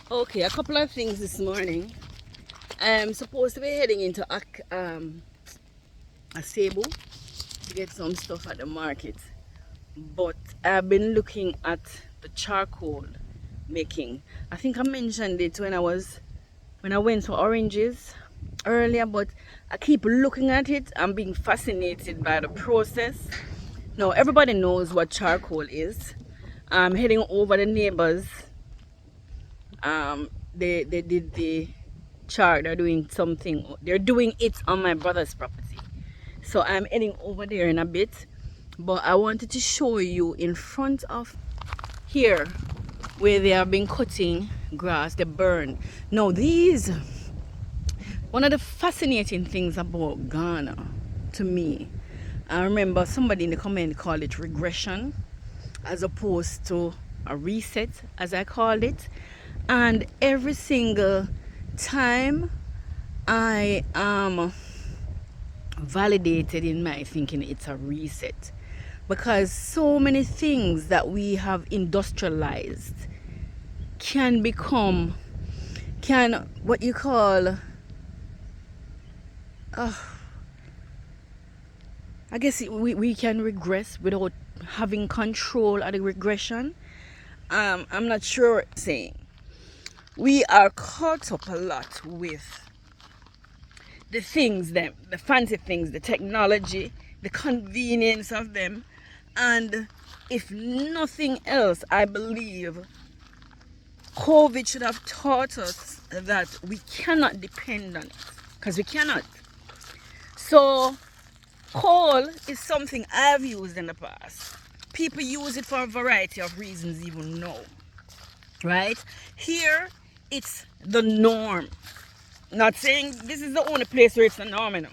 Okay, a couple of things this morning. I'm supposed to be heading into a Cebu to get some stuff at the market, but I've been looking at the charcoal making. I think I mentioned it when I went for oranges earlier, but I keep looking at it. I'm being fascinated by the process. Now everybody knows what charcoal is. I'm heading over the neighbors. They did the char. They're doing something. They're doing it on my brother's property. So I'm heading over there in a bit. But I wanted to show you in front of here where they have been cutting grass, they burn. Now one of the fascinating things about Ghana to me, I remember somebody in the comment called it regression as opposed to a reset, as I called it. And every single time I am validated in my thinking it's a reset, because so many things that we have industrialized can what you call I guess we can regress without having control of the regression. I'm not sure saying we are caught up a lot with the things, the fancy things, the technology, the convenience of them. And if nothing else, I believe COVID should have taught us that we cannot depend on it, because we cannot. So coal is something I've used in the past. People use it for a variety of reasons even now, right? Here it's the norm. Not saying this is the only place where it's the norm.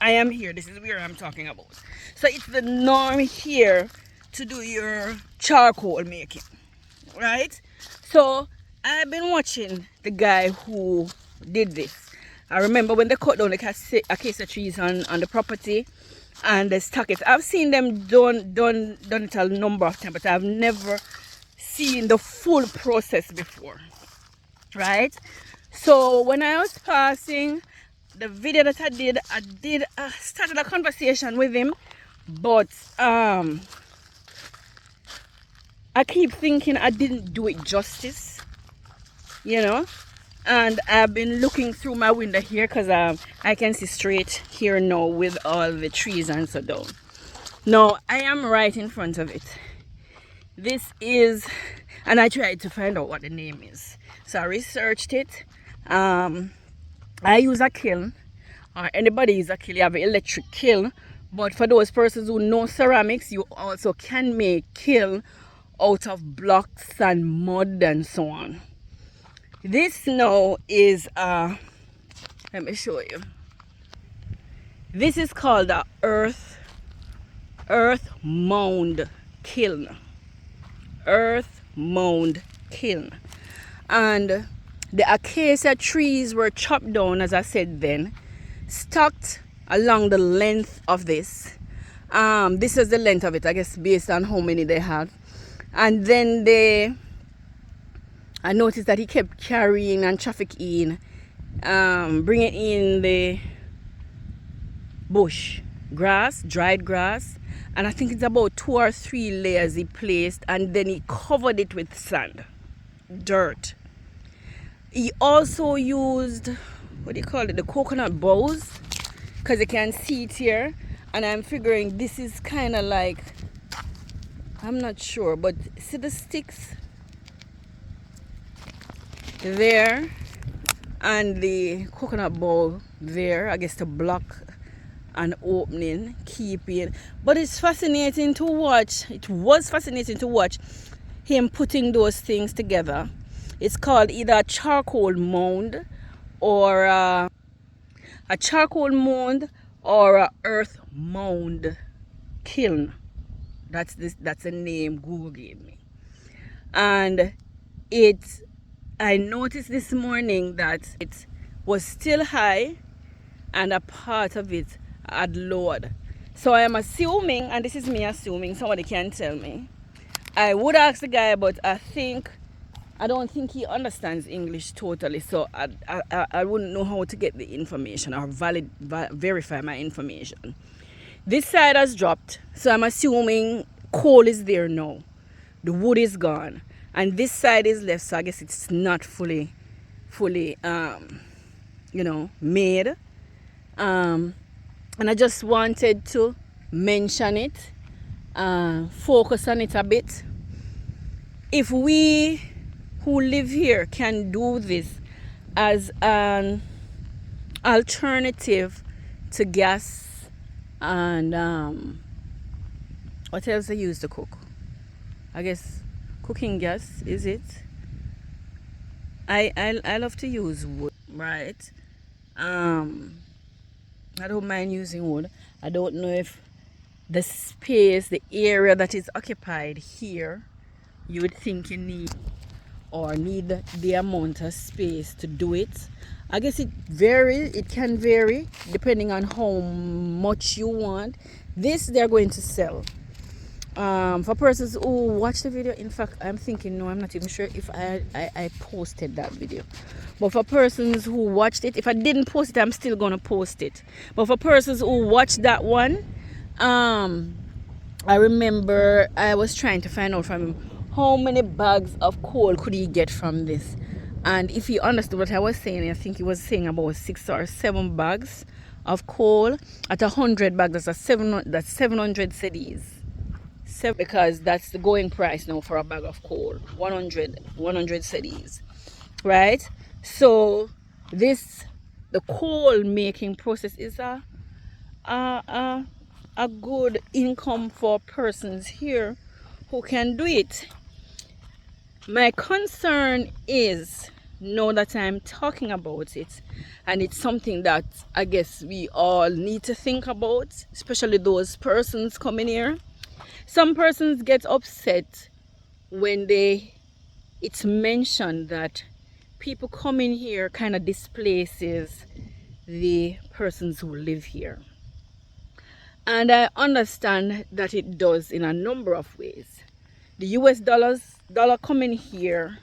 I am here. This is where I'm talking about. So it's the norm here to do your charcoal making, right? So I've been watching the guy who did this. I remember when they cut down the acacia trees on the property and they stack it. I've seen them done it a number of times, but I've never seen the full process before, right? So when I was passing the video that I started a conversation with him, but I keep thinking I didn't do it justice, and I've been looking through my window here because I can see straight here now with all the trees and so down. Now I am right in front of it. This is, and I tried to find out what the name is, so I researched it. I use a kiln, or anybody use a kiln. You have an electric kiln, but for those persons who know ceramics, you also can make kiln out of blocks and mud and so on. This now is let me show you. This is called a earth mound kiln. Earth mound kiln. And the acacia trees were chopped down, as I said then, stacked along the length of this. This is the length of it, I guess, based on how many they had. And then I noticed that he kept carrying and trafficking, bringing in the bush, grass, dried grass. And I think it's about 2 or 3 layers he placed, and then he covered it with sand, dirt. He also used, the coconut boughs, because you can see it here. And I'm figuring this is kind of like, I'm not sure, but see the sticks there and the coconut bowl there, I guess, to block an opening, keeping. But it's fascinating to watch. It was fascinating to watch him putting those things together. It's called either a charcoal mound or a earth mound kiln. That's the name Google gave me. And I noticed this morning that it was still high and a part of it had lowered. So I am assuming, and this is me assuming, somebody can tell me. I would ask the guy, but I think I don't think he understands English totally, so I wouldn't know how to get the information or verify my information. This side has dropped, so I'm assuming coal is there now. The wood is gone, and this side is left, so I guess it's not fully made. And I just wanted to mention it, focus on it a bit. If we who live here can do this as an alternative to gas and what else they use to cook? I guess cooking gas, is it? I love to use wood, right? I don't mind using wood. I don't know if the space, the area that is occupied here, you would think you need the amount of space to do it. I guess it can vary depending on how much you want. This they're going to sell. For persons who watch the video, in fact, I'm thinking, no, I'm not even sure if I posted that video. But for persons who watched it, if I didn't post it, I'm still gonna post it. But for persons who watched that one, I remember I was trying to find out from him how many bags of coal could he get from this. And if he understood what I was saying, I think he was saying about 6 or 7 bags of coal at 100 bags. That's 700 cedis. Because that's the going price now for a bag of coal, 100 cedis, right? So the coal making process is a good income for persons here who can do it. My concern is, now that I'm talking about it, and it's something that I guess we all need to think about, especially those persons coming here. Some persons get upset when it's mentioned that people coming here kind of displaces the persons who live here. And I understand that it does in a number of ways. The US dollar coming here,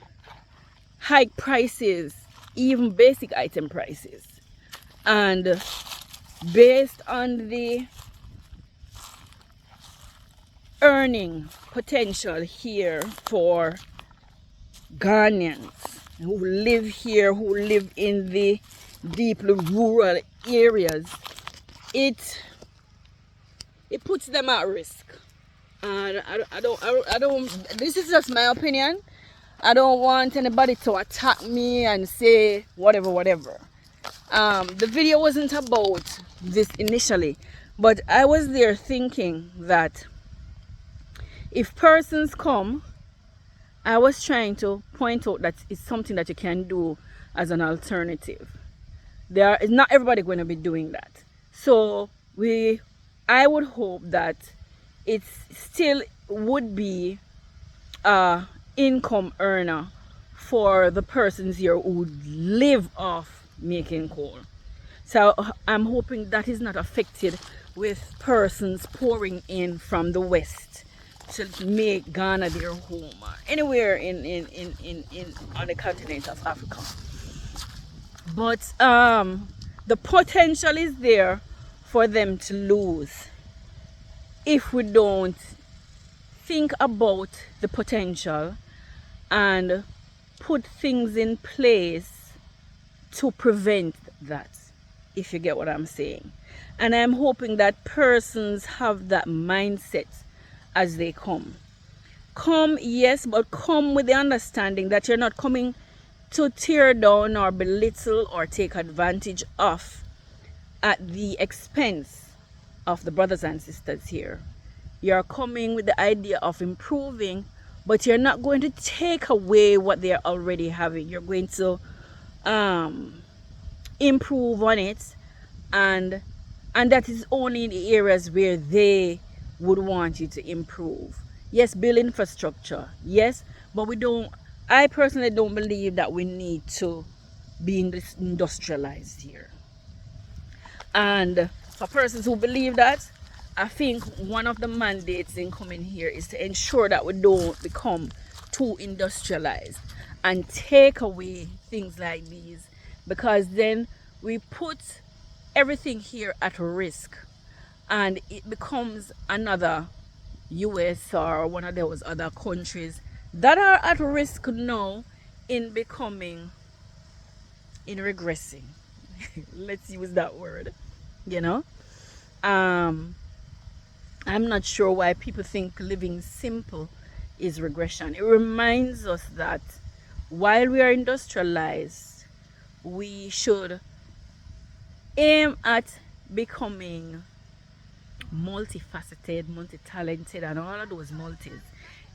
hike prices, even basic item prices. And based on the earning potential here for Ghanaians who live here, who live in the deeply rural areas, it puts them at risk. And I don't, this is just my opinion. I don't want anybody to attack me and say whatever. The video wasn't about this initially, but I was there thinking that if persons come, I was trying to point out that it's something that you can do as an alternative. Not everybody going to be doing that. So I would hope that it still would be a income earner for the persons here who live off making coal. So I'm hoping that is not affected with persons pouring in from the west to make Ghana their home, anywhere on the continent of Africa. But the potential is there for them to lose if we don't think about the potential and put things in place to prevent that, if you get what I'm saying. And I'm hoping that persons have that mindset as they come. Come, yes, but come with the understanding that you're not coming to tear down or belittle or take advantage of at the expense of the brothers and sisters here. You're coming with the idea of improving, but you're not going to take away what they're already having. You're going to improve on it, and that is only in the areas where they would want you to improve. Yes, build infrastructure, yes, but I personally don't believe that we need to be industrialized here. And for persons who believe that, I think one of the mandates in coming here is to ensure that we don't become too industrialized. and take away things like these, because then we put everything here at risk, and it becomes another US or one of those other countries that are at risk now in becoming, in regressing. Let's use that word, you know. um I'm not sure why people think living simple is regression. It reminds us that while we are industrialized, we should aim at becoming multifaceted, multi-talented, and all of those multis,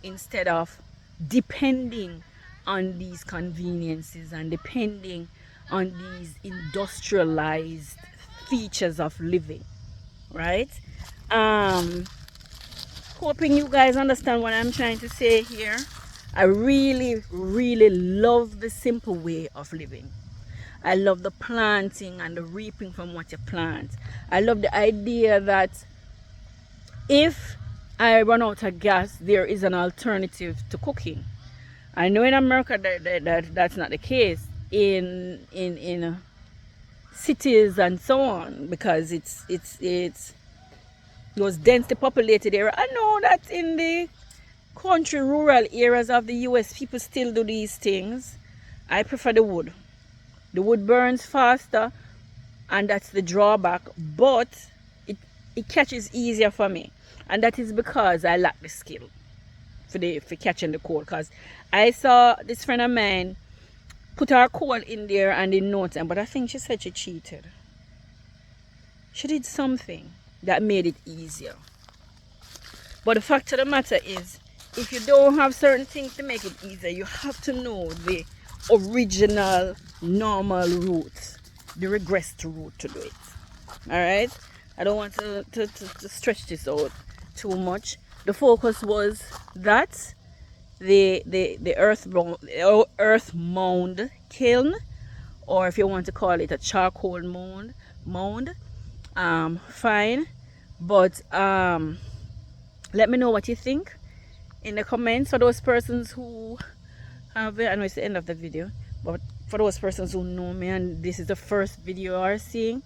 instead of depending on these conveniences and depending on these industrialized features of living, right? um Hoping you guys understand what I'm trying to say here. I really, really love the simple way of living. I love the planting and the reaping from what you plant. I love the idea that if I run out of gas, there is an alternative to cooking. I know in America that's not the case in cities and so on, because it's those densely populated area. I know that in the country, rural areas of the US, people still do these things. I prefer the wood. The wood burns faster, and that's the drawback, but it catches easier for me, and that is because I lack the skill for catching the coal. Because I saw this friend of mine put her coal in there and in no time, but I think she said she cheated. She did something that made it easier. But the fact of the matter is, if you don't have certain things to make it easier, you have to know the original normal route, the regressed route to do it. All right, I don't want to stretch this out too much. The focus was that the earth mound kiln, or if you want to call it a charcoal mound, fine. But let me know what you think in the comments. For those persons who have it, I know it's the end of the video, but for those persons who know me and this is the first video you are seeing,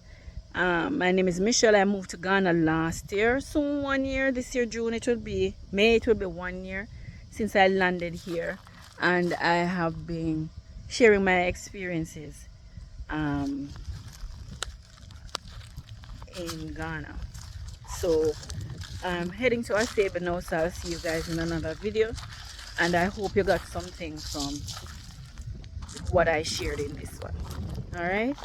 my name is Michelle. I moved to Ghana last year, soon 1 year. This year June, it will be May, it will be 1 year since I landed here, and I have been sharing my experiences in Ghana. So I'm heading to Asaba now, so I'll see you guys in another video, and I hope you got something from what I shared in this one. All right.